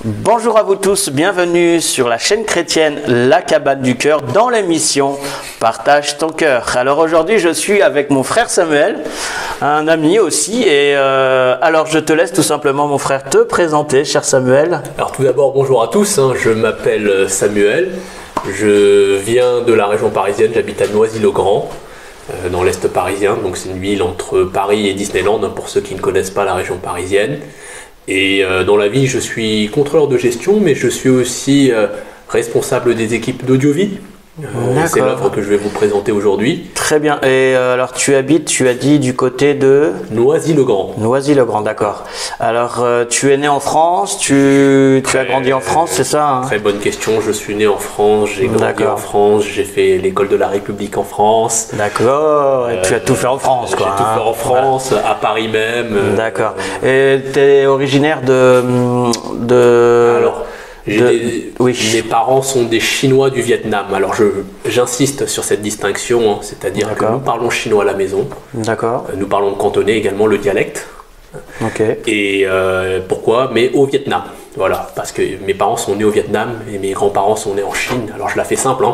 Bonjour à vous tous, bienvenue sur la chaîne chrétienne La Cabane du Cœur dans l'émission Partage ton cœur. Alors aujourd'hui je suis avec mon frère Samuel, un ami aussi, et alors je te laisse tout simplement mon frère te présenter, cher Samuel. Alors tout d'abord bonjour à tous, je m'appelle Samuel, je viens de la région parisienne, j'habite à Noisy-le-Grand. Dans l'Est parisien, donc c'est une ville entre Paris et Disneyland, pour ceux qui ne connaissent pas la région parisienne. Et dans la vie, je suis contrôleur de gestion, mais je suis aussi responsable des équipes d'Audiovie. C'est l'œuvre que je vais vous présenter aujourd'hui. Très bien. Et alors tu habites, tu as dit, du côté de Noisy-le-Grand. Noisy-le-Grand, d'accord. Alors tu es né en France, tu as grandi en France, c'est ça, hein? Très bonne question. Je suis né en France, j'ai grandi en France, j'ai fait l'école de la République en France. D'accord. Et tu as tout fait en France, quoi. J'ai tout fait en France, voilà. À Paris même. D'accord. Et tu es originaire Alors, mes parents sont des Chinois du Vietnam. Alors j'insiste sur cette distinction, c'est-à-dire que nous parlons chinois à la maison. D'accord. Nous parlons cantonais également, le dialecte. Ok. Et pourquoi? Mais au Vietnam. Voilà, parce que mes parents sont nés au Vietnam et mes grands-parents sont nés en Chine. Alors je la fais simple,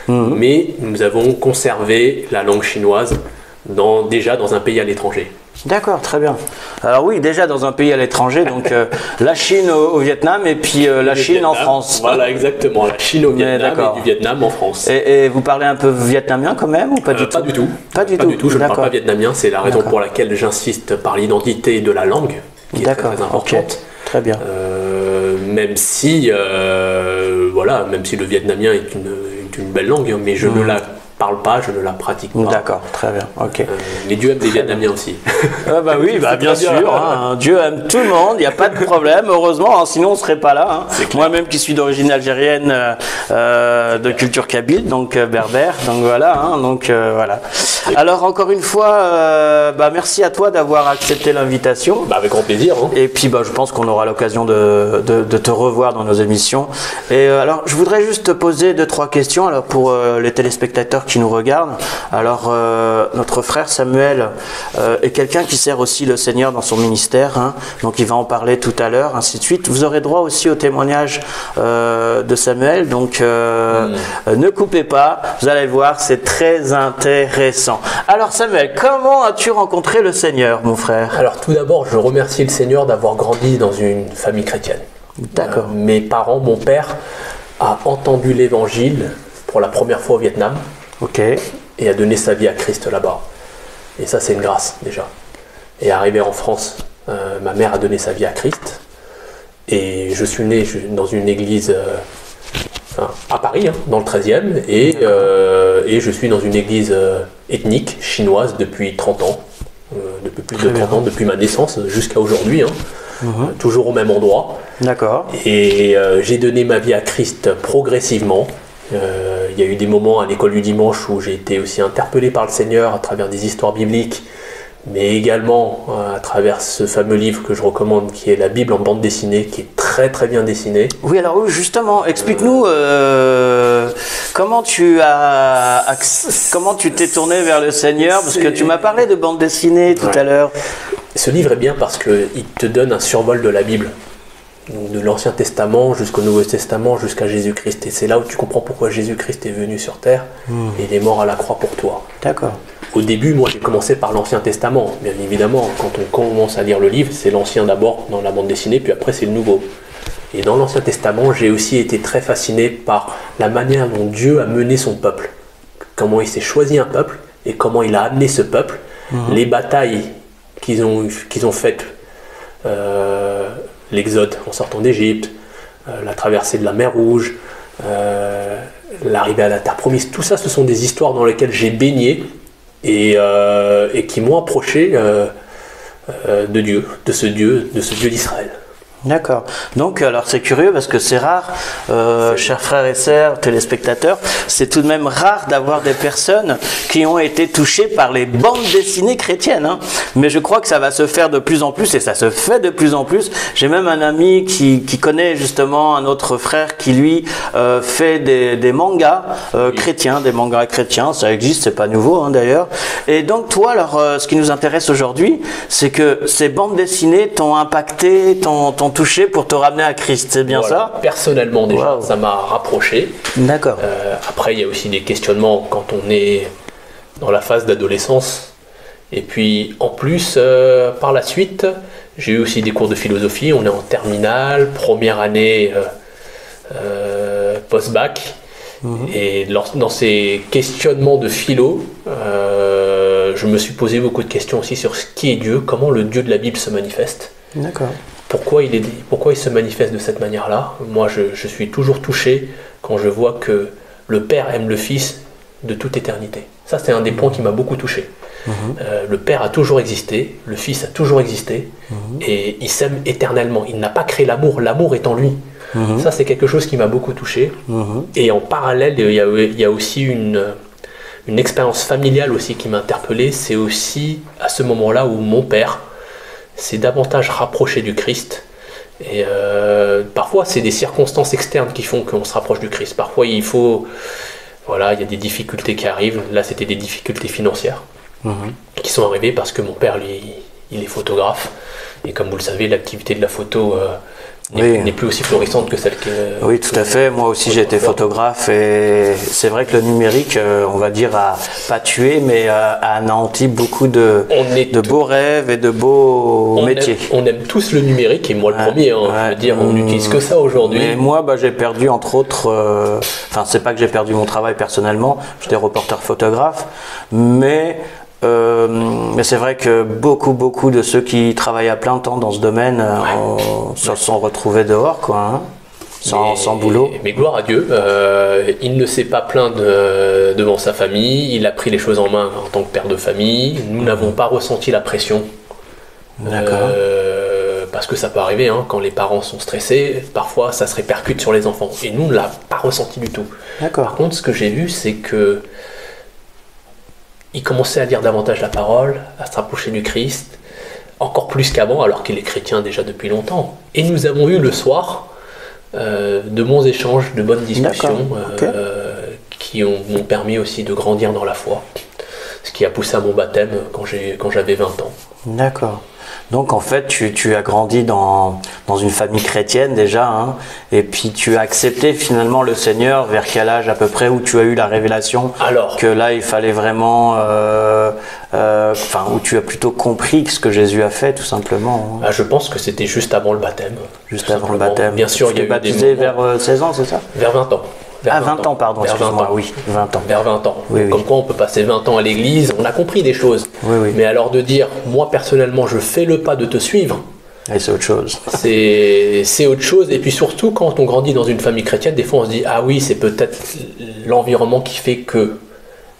mais nous avons conservé la langue chinoise déjà dans un pays à l'étranger. D'accord, très bien. Alors oui, déjà dans un pays à l'étranger, donc la Chine au Vietnam et puis la Chine en France. Voilà, exactement, la Chine au Vietnam et du Vietnam en France. Et vous parlez un peu vietnamien quand même ou pas du tout? Pas du tout. Pas du tout, je ne parle pas vietnamien, c'est la raison pour laquelle j'insiste par l'identité de la langue, qui est très, très importante. Okay. Très bien. Même si le vietnamien est une belle langue, mais je ne la parle pas, je ne la pratique pas. D'accord, très bien, ok. Mais Dieu aime les Vietnamiens aussi. Oui, bien sûr, Dieu aime tout le monde, il n'y a pas de problème, heureusement, sinon on ne serait pas là. Moi-même qui suis d'origine algérienne, de culture kabyle, donc berbère, donc voilà. Voilà. Alors encore une fois, merci à toi d'avoir accepté l'invitation. Avec grand plaisir. Et puis je pense qu'on aura l'occasion de te revoir dans nos émissions. Et alors je voudrais juste te poser 2-3 questions alors, pour les téléspectateurs qui nous regardent. Alors notre frère Samuel est quelqu'un qui sert aussi le Seigneur dans son ministère, donc il va en parler tout à l'heure, ainsi de suite. Vous aurez droit aussi au témoignage de Samuel, donc ne coupez pas, vous allez voir, c'est très intéressant. Alors Samuel, comment as-tu rencontré le Seigneur, mon frère? Alors tout d'abord, je remercie le Seigneur d'avoir grandi dans une famille chrétienne. D'accord. Mes parents, mon père a entendu l'évangile pour la première fois au Vietnam. Ok. Et a donné sa vie à Christ là-bas. Et ça, c'est une grâce déjà. Et arrivé en France, ma mère a donné sa vie à Christ. Et je suis né dans une église à Paris, dans le 13e. Et je suis dans une église ethnique chinoise depuis 30 ans. Depuis plus de 30 ans, depuis ma naissance jusqu'à aujourd'hui. Toujours au même endroit. D'accord. Et j'ai donné ma vie à Christ progressivement. Il y a eu des moments à l'école du dimanche où j'ai été aussi interpellé par le Seigneur à travers des histoires bibliques, mais également à travers ce fameux livre que je recommande qui est la Bible en bande dessinée, qui est très très bien dessinée. Oui, alors justement, explique-nous comment tu t'es tourné vers le Seigneur, parce que tu m'as parlé de bande dessinée tout à l'heure. Ce livre est bien parce qu'il te donne un survol de la Bible. Donc de l'Ancien Testament jusqu'au Nouveau Testament, jusqu'à Jésus-Christ. Et c'est là où tu comprends pourquoi Jésus-Christ est venu sur terre et il est mort à la croix pour toi. D'accord. Au début, moi j'ai commencé par l'Ancien Testament. Bien évidemment, quand on commence à lire le livre, c'est l'Ancien d'abord dans la bande dessinée, puis après c'est le Nouveau. Et dans l'Ancien Testament, j'ai aussi été très fasciné par la manière dont Dieu a mené son peuple. Comment il s'est choisi un peuple et comment il a amené ce peuple. Les batailles qu'ils ont faites. L'Exode en sortant d'Égypte, la traversée de la mer Rouge, l'arrivée à la terre promise, tout ça ce sont des histoires dans lesquelles j'ai baigné et qui m'ont approché de Dieu, de ce Dieu d'Israël. D'accord. Donc, alors c'est curieux parce que c'est rare, chers frères et sœurs, téléspectateurs, c'est tout de même rare d'avoir des personnes qui ont été touchées par les bandes dessinées chrétiennes. Mais je crois que ça va se faire de plus en plus et ça se fait de plus en plus. J'ai même un ami qui connaît justement un autre frère qui lui fait des mangas chrétiens, des mangas chrétiens. Ça existe, c'est pas nouveau d'ailleurs. Et donc toi, alors, ce qui nous intéresse aujourd'hui, c'est que ces bandes dessinées t'ont impacté, t'ont t'ont touché pour te ramener à Christ, c'est bien Voilà. ça? Personnellement déjà, Wow. ça m'a rapproché. D'accord. Après, il y a aussi des questionnements quand on est dans la phase d'adolescence. Et puis, en plus, par la suite, j'ai eu aussi des cours de philosophie. On est en terminale, première année post-bac. Et dans ces questionnements de philo, je me suis posé beaucoup de questions aussi sur ce qui est Dieu, comment le Dieu de la Bible se manifeste. D'accord. Pourquoi il se manifeste de cette manière-là? Moi, je suis toujours touché quand je vois que le Père aime le Fils de toute éternité. Ça, c'est un des points qui m'a beaucoup touché. Le Père a toujours existé, le Fils a toujours existé, et il s'aime éternellement. Il n'a pas créé l'amour, l'amour est en lui. Ça, c'est quelque chose qui m'a beaucoup touché. Et en parallèle, il y a aussi une expérience familiale aussi qui m'a interpellé. C'est aussi à ce moment-là où mon père s'est davantage rapproché du Christ. Et parfois, c'est des circonstances externes qui font qu'on se rapproche du Christ. Parfois, voilà, il y a des difficultés qui arrivent. Là, c'était des difficultés financières qui sont arrivées parce que mon père, lui, il est photographe. Et comme vous le savez, l'activité de la photo n'est plus aussi florissante que celle que... Oui, tout à fait. Moi aussi, j'ai été photographe et c'est vrai que le numérique, on va dire, a pas tué, mais a anéanti beaucoup de beaux rêves et de beaux métiers. On aime tous le numérique et moi le premier. Je veux dire, on n'utilise que ça aujourd'hui. Mais moi, j'ai perdu entre autres. Enfin, c'est pas que j'ai perdu mon travail personnellement. J'étais reporter photographe, mais c'est vrai que beaucoup de ceux qui travaillent à plein temps dans ce domaine se sont retrouvés dehors, quoi, sans boulot. Mais gloire à Dieu, il ne s'est pas plaint devant sa famille, il a pris les choses en main en tant que père de famille. Nous n'avons pas ressenti la pression. Parce que ça peut arriver, quand les parents sont stressés, parfois ça se répercute sur les enfants. Et nous, on ne l'a pas ressenti du tout. Par contre, ce que j'ai vu, c'est que il commençait à lire davantage la parole, à se rapprocher du Christ, encore plus qu'avant, alors qu'il est chrétien déjà depuis longtemps. Et nous avons eu le soir de bons échanges, de bonnes discussions qui m'ont permis aussi de grandir dans la foi, ce qui a poussé à mon baptême quand j'avais 20 ans. D'accord. Donc en fait, tu as grandi dans une famille chrétienne déjà, et puis tu as accepté finalement le Seigneur vers quel âge à peu près où tu as eu la révélation que là il fallait vraiment, où tu as plutôt compris ce que Jésus a fait tout simplement. Je pense que c'était juste avant le baptême. Juste avant le baptême. Bien sûr, il y a eu baptisé vers 16 ans, c'est ça? Vers 20 ans. 20 ans, pardon, excuse-moi, oui, 20 ans. Vers 20 ans. Oui. Comme quoi on peut passer 20 ans à l'église, on a compris des choses. Oui. Mais alors de dire, moi personnellement, je fais le pas de te suivre, et c'est autre chose. c'est autre chose. Et puis surtout, quand on grandit dans une famille chrétienne, des fois on se dit, ah oui, c'est peut-être l'environnement qui fait que...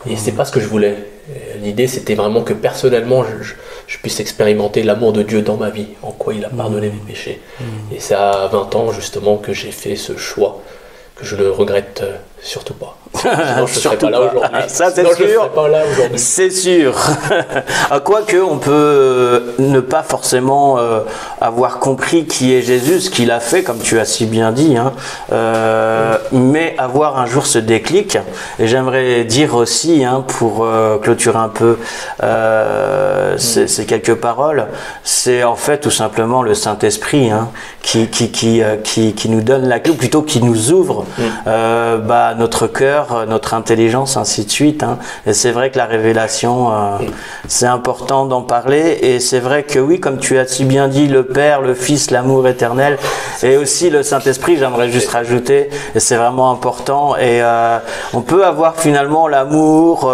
Et c'est pas ce que je voulais. L'idée, c'était vraiment que personnellement, je puisse expérimenter l'amour de Dieu dans ma vie, en quoi il a pardonné mes péchés. Et c'est à 20 ans, justement, que j'ai fait ce choix, que je le regrette surtout pas. Sinon, je ne serais pas là aujourd'hui. Ça, c'est Sinon, sûr. je serais pas là aujourd'hui. C'est sûr. Quoique, on peut ne pas forcément avoir compris qui est Jésus, ce qu'il a fait, comme tu as si bien dit, mais avoir un jour ce déclic. Et j'aimerais dire aussi, pour clôturer un peu ces quelques paroles, c'est en fait tout simplement le Saint-Esprit qui nous donne la clé, ou plutôt qui nous ouvre notre cœur, notre intelligence, ainsi de suite. Et c'est vrai que la révélation, c'est important d'en parler. Et c'est vrai que oui, comme tu as si bien dit, le Père, le Fils, l'amour éternel, et aussi le Saint-Esprit, j'aimerais juste rajouter, et c'est vraiment important. Et on peut avoir finalement l'amour,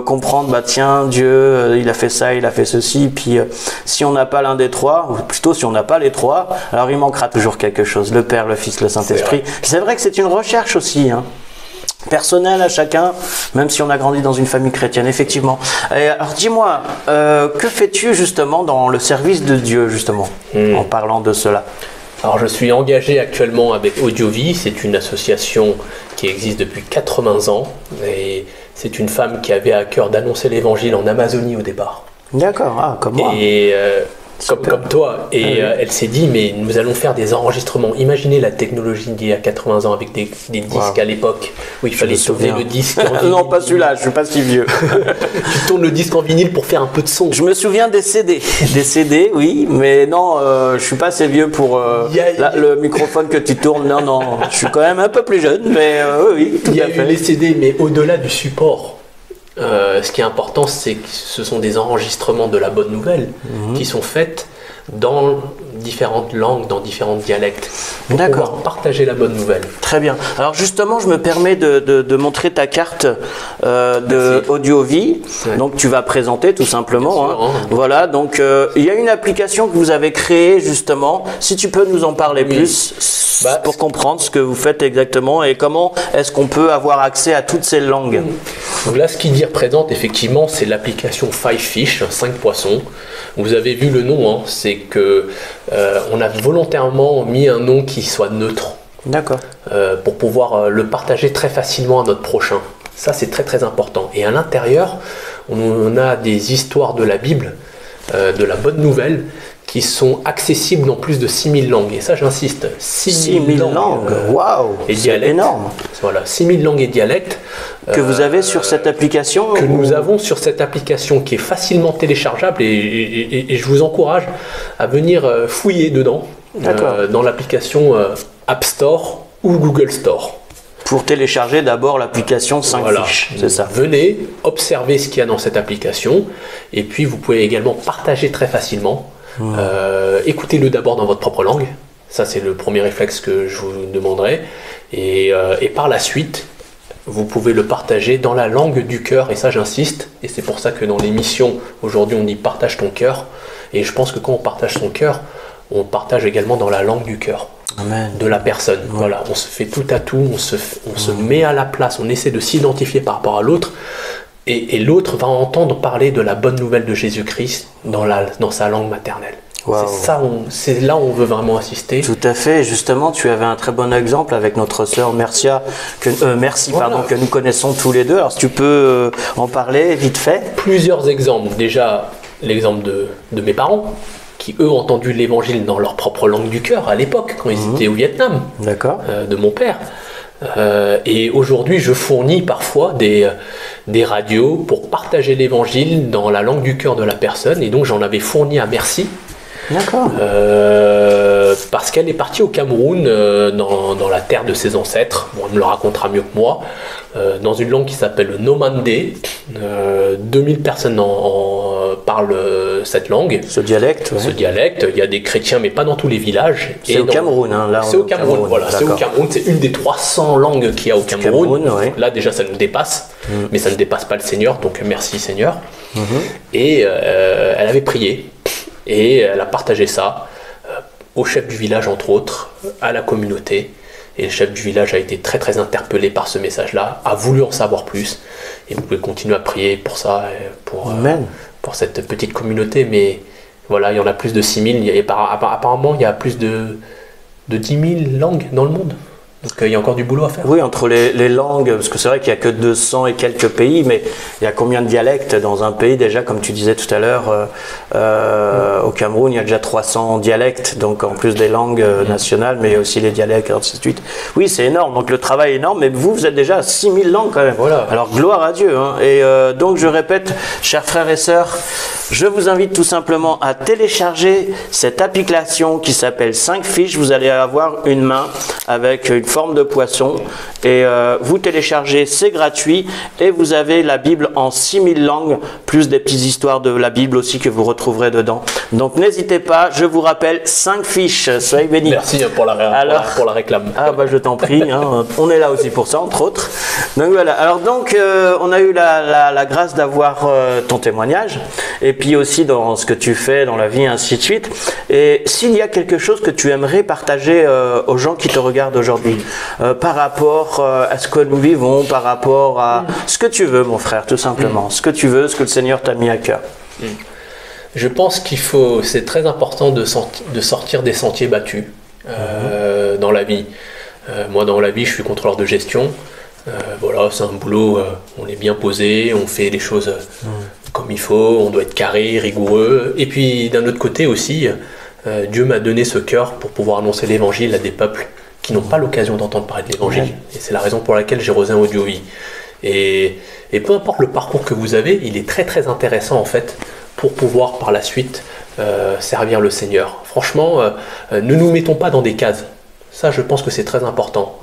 comprendre, tiens, Dieu, il a fait ça, il a fait ceci. Puis si on n'a pas l'un des trois, ou plutôt si on n'a pas les trois, alors il manquera toujours quelque chose. Le Père, le Fils, le Saint-Esprit. C'est vrai que c'est une recherche aussi, personnel à chacun, même si on a grandi dans une famille chrétienne, effectivement. Et alors dis-moi, que fais-tu justement dans le service de Dieu, justement, en parlant de cela? Alors je suis engagé actuellement avec Audiovie, c'est une association qui existe depuis 80 ans, et c'est une femme qui avait à cœur d'annoncer l'évangile en Amazonie au départ. D'accord, comme moi. Et comme toi. Et elle s'est dit, mais nous allons faire des enregistrements. Imaginez la technologie d'il y a 80 ans avec des disques à l'époque où il fallait tourner le disque en vinyle. Non, pas celui-là, je suis pas si vieux. Tu tournes le disque en vinyle pour faire un peu de son. Je me souviens des CD. Des CD, oui, mais non, je suis pas assez vieux pour le microphone que tu tournes. Non, je suis quand même un peu plus jeune, mais oui, tout à fait. Il y a eu les CD, mais au-delà du support. Ce qui est important, c'est que ce sont des enregistrements de la bonne nouvelle qui sont faits dans différentes langues, dans différents dialectes, pour pouvoir partager la bonne nouvelle. Très bien. Alors justement, je me permets de montrer ta carte de AudioVie. Ouais. Donc tu vas présenter tout simplement. Sûr, hein. Voilà, donc il y a une application que vous avez créée justement. Si tu peux nous en parler plus pour comprendre ce que vous faites exactement et comment est-ce qu'on peut avoir accès à toutes ces langues. Donc là, ce qui dit représente effectivement, c'est l'application 5 Fish, 5 poissons. Vous avez vu le nom, hein, c'est que on a volontairement mis un nom qui soit neutre. D'accord. Pour pouvoir le partager très facilement à notre prochain. Ça, c'est très très important. Et à l'intérieur, on a des histoires de la Bible, de la bonne nouvelle, qui sont accessibles dans plus de 6000 langues. Et ça, j'insiste, 6000 langues. Waouh, c'est énorme. Voilà, 6000 langues et dialectes. Que vous avez sur cette application Que nous avons sur cette application qui est facilement téléchargeable et je vous encourage à venir fouiller dedans, dans l'application App Store ou Google Store. Pour télécharger d'abord l'application 5 Fish, c'est ça. Venez observer ce qu'il y a dans cette application et puis vous pouvez également partager très facilement. Écoutez-le d'abord dans votre propre langue, ça c'est le premier réflexe que je vous demanderai, et par la suite vous pouvez le partager dans la langue du cœur, et ça j'insiste, et c'est pour ça que dans l'émission aujourd'hui on dit partage ton cœur, et je pense que quand on partage son cœur, on partage également dans la langue du cœur. Amen. De la personne. Voilà, on se fait tout à tout, on se met à la place, on essaie de s'identifier par rapport à l'autre. Et l'autre va entendre parler de la bonne nouvelle de Jésus-Christ dans sa langue maternelle. Wow. C'est là où on veut vraiment assister. Tout à fait. Justement, tu avais un très bon exemple avec notre sœur Merci, que nous connaissons tous les deux. Alors, si tu peux en parler vite fait. Plusieurs exemples. Déjà, l'exemple de mes parents, qui eux ont entendu l'évangile dans leur propre langue du cœur à l'époque, quand ils étaient au Vietnam. D'accord. De mon père. Et aujourd'hui, je fournis parfois des radios pour partager l'évangile dans la langue du cœur de la personne. Et donc, j'en avais fourni à Merci. D'accord. Parce qu'elle est partie au Cameroun, dans la terre de ses ancêtres. Bon, elle me le racontera mieux que moi. Dans une langue qui s'appelle le Nomandé. 2000 personnes parlent cette langue. Ce dialecte. Ouais. Ce dialecte. Il y a des chrétiens, mais pas dans tous les villages. C'est au Cameroun. Hein, c'est au Cameroun. Voilà, c'est au Cameroun. C'est une des 300 langues qu'il y a au Cameroun. Ouais. Là, déjà, ça nous dépasse. Mais ça ne dépasse pas le Seigneur. Donc, merci Seigneur. Et elle avait prié. Et elle a partagé ça au chef du village, entre autres, à la communauté. Et le chef du village a été très très interpellé par ce message-là, a voulu en savoir plus. Et vous pouvez continuer à prier pour ça, pour cette petite communauté. Mais voilà, il y en a plus de 6000. Apparemment, il y a plus de 10 000 langues dans le monde. Donc il y a encore du boulot à faire. Oui, entre les langues, parce que c'est vrai qu'il n'y a que 200 et quelques pays, mais il y a combien de dialectes dans un pays déjà, comme tu disais tout à l'heure, au Cameroun, il y a déjà 300 dialectes, donc en plus des langues nationales, mais aussi les dialectes, et ainsi de suite. Oui, c'est énorme, donc le travail est énorme, mais vous êtes déjà à 6000 langues quand même. Voilà. Alors gloire à Dieu. Hein. Et donc je répète, chers frères et sœurs, je vous invite tout simplement à télécharger cette application qui s'appelle 5 Fish. Vous allez avoir une main avec une forme de poisson et vous téléchargez, c'est gratuit et vous avez la Bible en 6000 langues plus des petites histoires de la Bible aussi que vous retrouverez dedans. Donc n'hésitez pas, je vous rappelle 5 Fish, soyez bénis. Merci pour la réclame. Ah bah je t'en prie, hein, on est là aussi pour ça entre autres. Donc voilà, alors donc on a eu la grâce d'avoir ton témoignage et puis aussi dans ce que tu fais dans la vie ainsi de suite. Et s'il y a quelque chose que tu aimerais partager aux gens qui te regardent aujourd'hui, par rapport à ce que nous vivons, par rapport à ce que tu veux mon frère, tout simplement, ce que tu veux, ce que le Seigneur t'a mis à cœur. Je pense c'est très important de sortir des sentiers battus dans la vie. Moi dans la vie je suis contrôleur de gestion, voilà, c'est un boulot, on est bien posé, on fait les choses comme il faut, on doit être carré, rigoureux. Et puis d'un autre côté aussi, Dieu m'a donné ce cœur pour pouvoir annoncer l'évangile à des peuples qui n'ont pas l'occasion d'entendre parler de l'évangile. Et c'est la raison pour laquelle j'ai rejoint Audiovie. Et peu importe le parcours que vous avez, il est très très intéressant en fait pour pouvoir par la suite servir le Seigneur. Franchement, ne nous mettons pas dans des cases. Ça, je pense que c'est très important.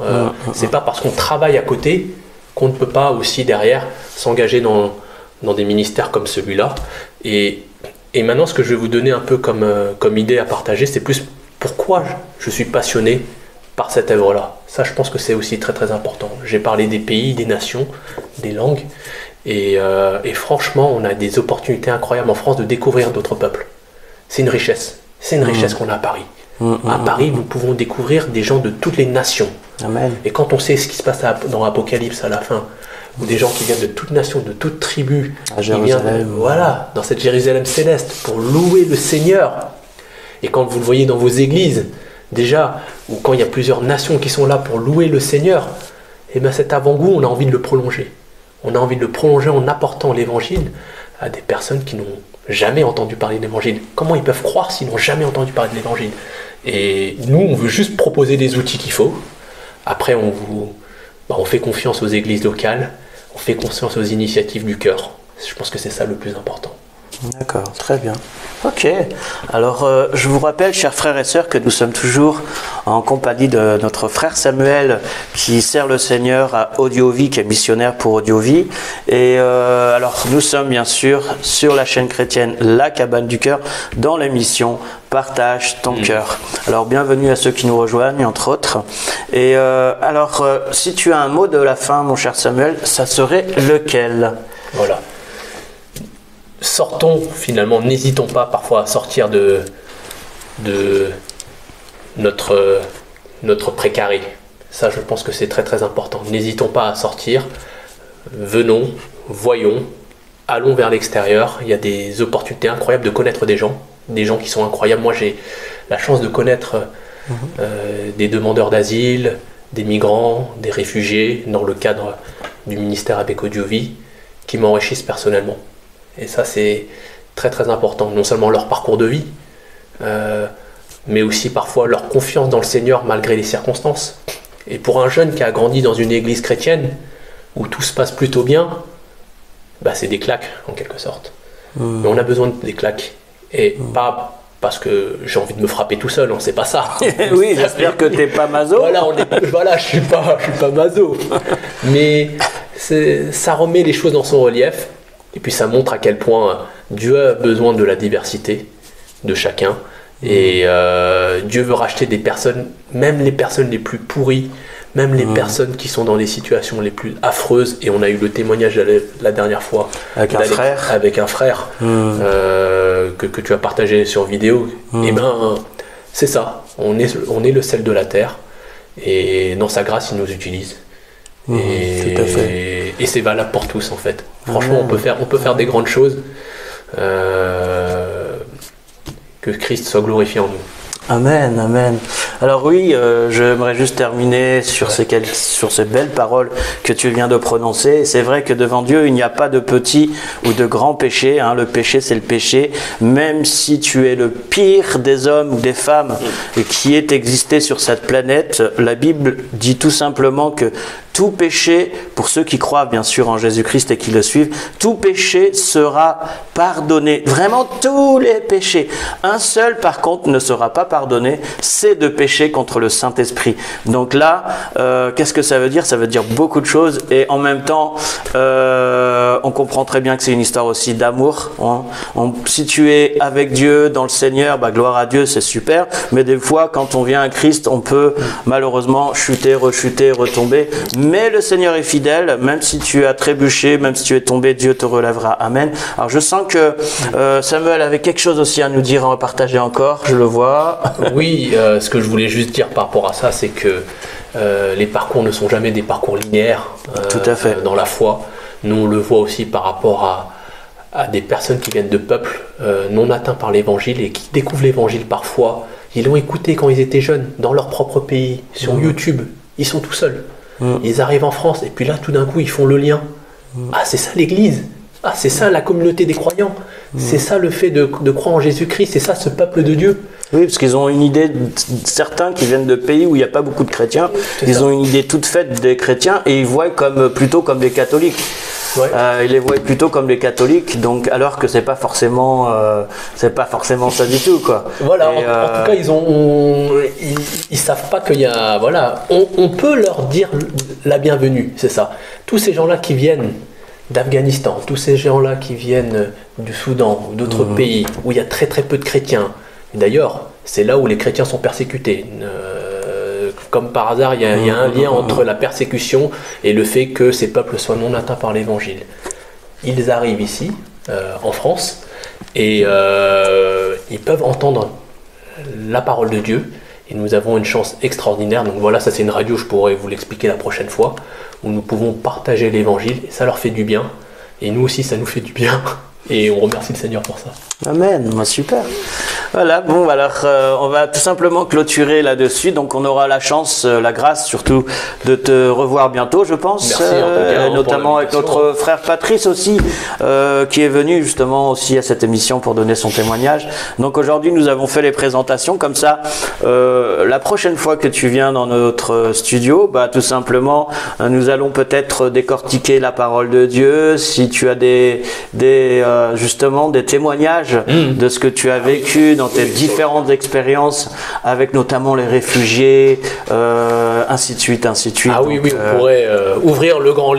C'est pas parce qu'on travaille à côté qu'on ne peut pas aussi derrière s'engager dans des ministères comme celui-là. Et maintenant, ce que je vais vous donner un peu comme idée à partager, c'est plus pourquoi je suis passionné par cette œuvre-là. Ça, je pense que c'est aussi très très important. J'ai parlé des pays, des nations, des langues, et franchement, on a des opportunités incroyables en France de découvrir d'autres peuples. C'est une richesse. C'est une richesse qu'on a à Paris. À Paris, nous pouvons découvrir des gens de toutes les nations. Amen. Et quand on sait ce qui se passe dans Apocalypse à la fin, ou des gens qui viennent de toutes nations, de toutes tribus, à Jérusalem, voilà, dans cette Jérusalem céleste, pour louer le Seigneur. Et quand vous le voyez dans vos églises, déjà, ou quand il y a plusieurs nations qui sont là pour louer le Seigneur, et bien cet avant-goût, on a envie de le prolonger. On a envie de le prolonger en apportant l'évangile à des personnes qui n'ont jamais entendu parler de l'évangile. Comment ils peuvent croire s'ils n'ont jamais entendu parler de l'évangile? Et nous, on veut juste proposer des outils qu'il faut. Après, on fait confiance aux églises locales, on fait confiance aux initiatives du cœur. Je pense que c'est ça le plus important. D'accord, très bien. Ok, alors je vous rappelle, chers frères et sœurs, que nous sommes toujours en compagnie de notre frère Samuel qui sert le Seigneur à Audiovie, qui est missionnaire pour Audiovie. Et alors nous sommes bien sûr sur la chaîne chrétienne La Cabane du Cœur dans l'émission Partage ton cœur. Alors bienvenue à ceux qui nous rejoignent, entre autres. Et alors si tu as un mot de la fin, mon cher Samuel, ça serait lequel? Voilà. Sortons finalement, n'hésitons pas parfois à sortir de notre précaré. Ça, je pense que c'est très très important. N'hésitons pas à sortir, venons, voyons, allons vers l'extérieur. Il y a des opportunités incroyables de connaître des gens qui sont incroyables. Moi, j'ai la chance de connaître des demandeurs d'asile, des migrants, des réfugiés, dans le cadre du ministère avec Audiovie, qui m'enrichissent personnellement. Et ça, c'est très très important. Non seulement leur parcours de vie, mais aussi parfois leur confiance dans le Seigneur malgré les circonstances. Et pour un jeune qui a grandi dans une église chrétienne où tout se passe plutôt bien, bah c'est des claques en quelque sorte. Mais on a besoin des claques. Et pas parce que j'ai envie de me frapper tout seul, c'est pas ça. Oui, j'espère que t'es pas maso. Voilà, je suis pas maso. Mais ça remet les choses dans son relief. Et puis ça montre à quel point Dieu a besoin de la diversité de chacun. Et Dieu veut racheter des personnes, même les personnes les plus pourries, même les personnes qui sont dans les situations les plus affreuses. Et on a eu le témoignage la dernière fois avec un frère que tu as partagé sur vidéo. Et ben c'est ça, on est le sel de la terre. Et dans sa grâce, il nous utilise. Tout à fait. Et c'est valable pour tous en fait. Franchement, on peut faire des grandes choses. Que Christ soit glorifié en nous. Amen, amen. Alors oui, j'aimerais juste terminer sur ces belles paroles que tu viens de prononcer. C'est vrai que devant Dieu, il n'y a pas de petit ou de grand péché. Le péché, c'est le péché. Même si tu es le pire des hommes ou des femmes qui ait existé sur cette planète, la Bible dit tout simplement que tout péché, pour ceux qui croient bien sûr en Jésus-Christ et qui le suivent, tout péché sera pardonné. Vraiment tous les péchés. Un seul par contre ne sera pas pardonné, c'est de pécher contre le Saint-Esprit. Donc là, qu'est-ce que ça veut dire? Ça veut dire beaucoup de choses et en même temps, on comprend très bien que c'est une histoire aussi d'amour. Si tu es avec Dieu, dans le Seigneur, gloire à Dieu, c'est super. Mais des fois, quand on vient à Christ, on peut malheureusement chuter, rechuter, retomber. Mais le Seigneur est fidèle, même si tu as trébuché, même si tu es tombé, Dieu te relèvera. Amen. Alors je sens que Samuel avait quelque chose aussi à nous dire, à partager encore, je le vois. Oui, ce que je voulais juste dire par rapport à ça, c'est que les parcours ne sont jamais des parcours linéaires. Tout à fait. Dans la foi. Nous, on le voit aussi par rapport à des personnes qui viennent de peuples non atteints par l'évangile et qui découvrent l'évangile parfois. Ils l'ont écouté quand ils étaient jeunes, dans leur propre pays, sur YouTube. Ils sont tout seuls. Ils arrivent en France et puis là, tout d'un coup, ils font le lien. Ah, c'est ça l'église. Ah, c'est ça la communauté des croyants. C'est ça le fait de croire en Jésus-Christ. C'est ça ce peuple de Dieu. Oui, parce qu'ils ont une idée, certains qui viennent de pays où il n'y a pas beaucoup de chrétiens, ils ont une idée toute faite des chrétiens et ils voient plutôt comme des catholiques. Ouais. Ils les voient plutôt comme des catholiques, donc alors que c'est pas forcément ça du tout, quoi. Voilà. En tout cas, ils savent pas qu'il y a, voilà, on peut leur dire la bienvenue, c'est ça. Tous ces gens-là qui viennent d'Afghanistan, tous ces gens-là qui viennent du Soudan ou d'autres pays où il y a très très peu de chrétiens. D'ailleurs, c'est là où les chrétiens sont persécutés. Comme par hasard, il y a un lien entre la persécution et le fait que ces peuples soient non atteints par l'évangile. Ils arrivent ici, en France, et ils peuvent entendre la parole de Dieu. Et nous avons une chance extraordinaire. Donc voilà, ça c'est une radio, je pourrais vous l'expliquer la prochaine fois, où nous pouvons partager l'évangile, et ça leur fait du bien. Et nous aussi, ça nous fait du bien. Et on remercie le Seigneur pour ça. Amen, super. Voilà, bon, alors on va tout simplement clôturer là-dessus. Donc on aura la chance, la grâce surtout, de te revoir bientôt, je pense. Merci, en tout cas, notamment avec notre frère Patrice aussi, qui est venu justement aussi à cette émission pour donner son témoignage. Donc aujourd'hui, nous avons fait les présentations. Comme ça, la prochaine fois que tu viens dans notre studio, bah, tout simplement, nous allons peut-être décortiquer la parole de Dieu. Si tu as justement des témoignages de ce que tu as vécu dans tes différentes expériences avec notamment les réfugiés, ainsi de suite, ainsi de suite. Ah oui, on pourrait ouvrir le grand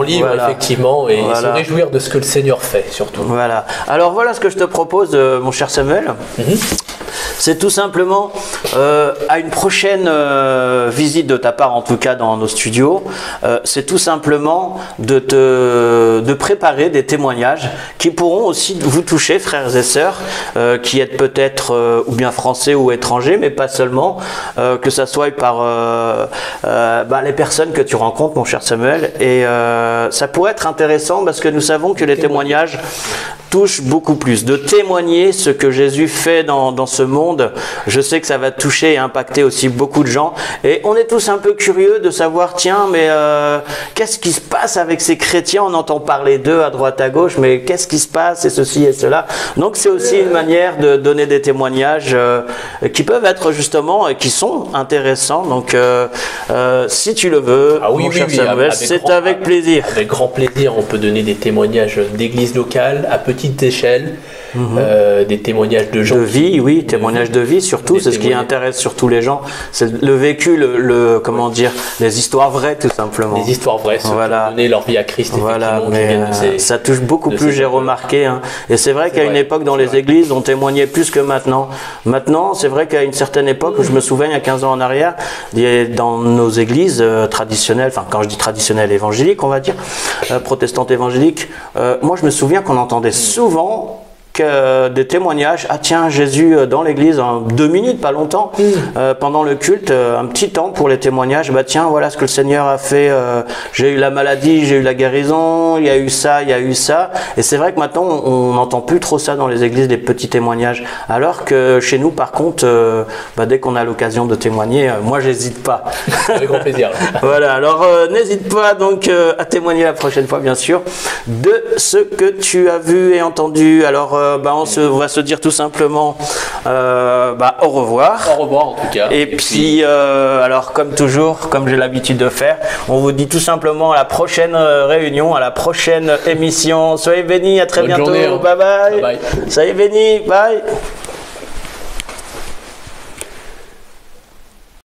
livre, voilà, effectivement, et se réjouir de ce que le Seigneur fait, surtout. Voilà. Alors voilà ce que je te propose, mon cher Samuel. C'est tout simplement à une prochaine visite de ta part, en tout cas dans nos studios, c'est tout simplement de préparer des témoignages qui pourront aussi vous toucher, frères et sœurs, qui êtes peut-être ou bien français ou étrangers, mais pas seulement, que ça soit par les personnes que tu rencontres, mon cher Samuel. Et ça pourrait être intéressant parce que nous savons que les témoignages touchent beaucoup plus. De témoigner ce que Jésus fait dans ce monde, je sais que ça va toucher et impacter aussi beaucoup de gens. Et on est tous un peu curieux de savoir, tiens, mais qu'est-ce qui se passe avec ces chrétiens? On entend parler d'eux à droite à gauche, mais qu'est-ce qui se passe et ceci et cela? Donc c'est aussi une manière de donner des témoignages qui peuvent être justement et qui sont intéressants. Donc si tu le veux, mon cher Samuel, c'est avec plaisir. Avec grand plaisir, on peut donner des témoignages d'églises locales à petite échelle. Des témoignages de gens. De vie, oui, témoignages de vie surtout, c'est ce qui intéresse surtout les gens. C'est le vécu, comment dire, les histoires vraies tout simplement. Les histoires vraies, ceux qui ont donné leur vie à Christ. Voilà, mais ça touche beaucoup plus, j'ai remarqué. Hein. Et c'est vrai qu'à une époque dans les églises, on témoignait plus que maintenant. Maintenant, c'est vrai qu'à une certaine époque, je me souviens, il y a 15 ans en arrière, dans nos églises traditionnelles, enfin quand je dis traditionnelles évangéliques, on va dire, protestantes évangéliques, moi je me souviens qu'on entendait souvent des témoignages. Ah tiens, Jésus dans l'église, 2 minutes, pas longtemps, pendant le culte, un petit temps pour les témoignages. Bah tiens, voilà ce que le Seigneur a fait. J'ai eu la maladie, j'ai eu la guérison, il y a eu ça, il y a eu ça. Et c'est vrai que maintenant, on n'entend plus trop ça dans les églises, des petits témoignages. Alors que chez nous, par contre, dès qu'on a l'occasion de témoigner, moi, j'hésite pas. Avec grand plaisir. Voilà. Alors, n'hésite pas donc à témoigner la prochaine fois, bien sûr, de ce que tu as vu et entendu. Alors, on va se dire tout simplement au revoir. Au revoir en tout cas. Et puis, alors comme toujours, comme j'ai l'habitude de faire, on vous dit tout simplement à la prochaine réunion, à la prochaine émission. Soyez bénis, à très bientôt. Journée, hein. Bye bye. Bye bye. Soyez bénis, bye.